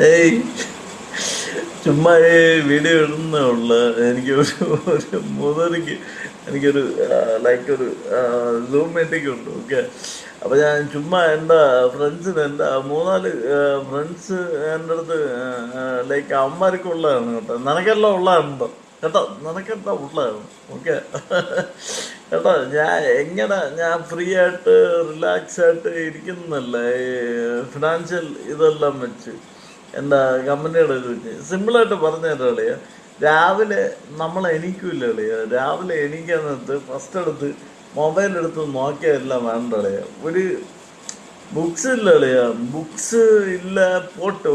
ഏയ് ചുമ്മാ ഈ വീഡിയോ ഇടുന്നുള്ള എനിക്ക് ഒരു മൂന്നരയ്ക്ക് എനിക്കൊരു ലൈക്ക് ഒരു സൂം മീറ്റിംഗ് ഉണ്ട്. ഓക്കെ, അപ്പോൾ ഞാൻ ചുമ്മാ എൻ്റെ ഫ്രണ്ട്സിന് എൻ്റെ മൂന്നാല് ഫ്രണ്ട്സ് എൻ്റെ അടുത്ത് ലൈക്ക് അമ്മമാർക്ക് ഉള്ളതാണ് കേട്ടോ. നിനക്കെല്ലാം ഉള്ളതാണോ കേട്ടോ? നിനക്കെല്ലാം ഉള്ളതാണ്. ഓക്കെ കേട്ടോ. ഞാൻ ഫ്രീ ആയിട്ട് റിലാക്സ് ആയിട്ട് ഇരിക്കുന്നല്ല ഈ ഫിനാൻഷ്യൽ ഇതെല്ലാം വെച്ച് എന്താ കമ്പനിയുടെ ഇത് വെച്ച് സിമ്പിളായിട്ട് പറഞ്ഞു തരാം കളിയ. രാവിലെ നമ്മൾ എണീക്കില്ല കളിയ. രാവിലെ എണീക്കാന്നിട്ട് ഫസ്റ്റ് എടുത്ത് മൊബൈൽ എടുത്ത് നോക്കിയതെല്ലാം വേണ്ട കളിയ. ഒരു ബുക്സ് ഇല്ല കളിയ. ബുക്സ് ഇല്ല.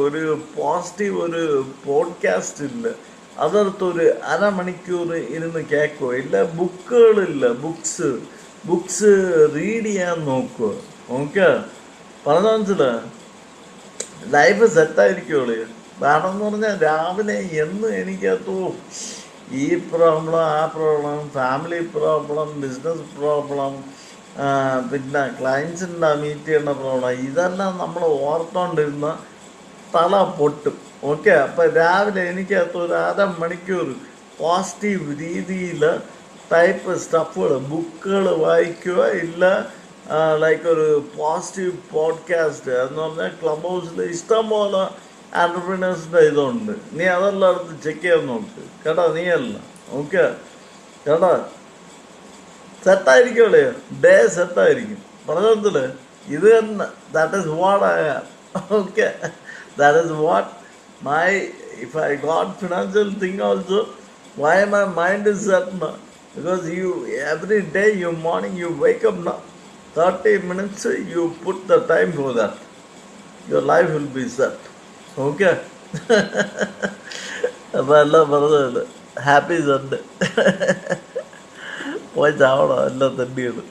ഒരു പോസിറ്റീവ് ഒരു പോഡ്കാസ്റ്റ് ഇല്ല. അതെടുത്ത് ഒരു അരമണിക്കൂർ ഇരുന്ന് കേൾക്കുക. ഇല്ല ബുക്കുകളില്ല. ബുക്സ് റീഡ് ചെയ്യാൻ നോക്കുക. ഓക്കെ, പറഞ്ഞ മനസ്സിലാ. ലൈഫ് സെറ്റായിരിക്കുള്ളൂ. കാരണം എന്ന് പറഞ്ഞാൽ രാവിലെ എന്ന് എനിക്കകത്തു ഈ പ്രോബ്ലം ആ problem, family problem, business problem, പിന്നെ ക്ലയൻസിൻ്റെ മീറ്റ് ചെയ്യുന്ന പ്രോബ്ലം, ഇതെല്ലാം നമ്മൾ ഓർത്തോണ്ടിരുന്ന തല പൊട്ടും. ഓക്കെ, അപ്പം രാവിലെ എനിക്കകത്ത് ഒരു അരമണിക്കൂർ പോസിറ്റീവ് രീതിയിൽ ടൈപ്പ് സ്റ്റഫുകൾ ബുക്കുകൾ വായിക്കുക. ഇല്ല ലൈക്ക് ഒരു പോസിറ്റീവ് പോഡ്കാസ്റ്റ് എന്ന് പറഞ്ഞാൽ ക്ലബ് ഹൗസിൽ ഇഷ്ടംപോലെ ആൻറ്റർപ്രീനേഴ്സിൻ്റെ ഇതുണ്ട്. നീ അതെല്ലാം അടുത്ത് ചെക്ക് ചെയ്യാൻ നോക്ക് കേട്ടോ. നീയല്ല ഓക്കെ കേട്ടോ. സെറ്റായിരിക്കുമല്ലേ? ഡേ സെറ്റായിരിക്കും. പറഞ്ഞതില് ഇത് തന്നെ. That is what I am. Okay, that is what my, if I got financial thing also, why my mind is set now? Because you every day you morning you wake up now 30 minutes you put the time for that, your life will be set. Okay. അപ്പോൾ എല്ലാം പറഞ്ഞത് happy Sunday. പോയി ചാവണം എല്ലാം തന്നെയാണ്.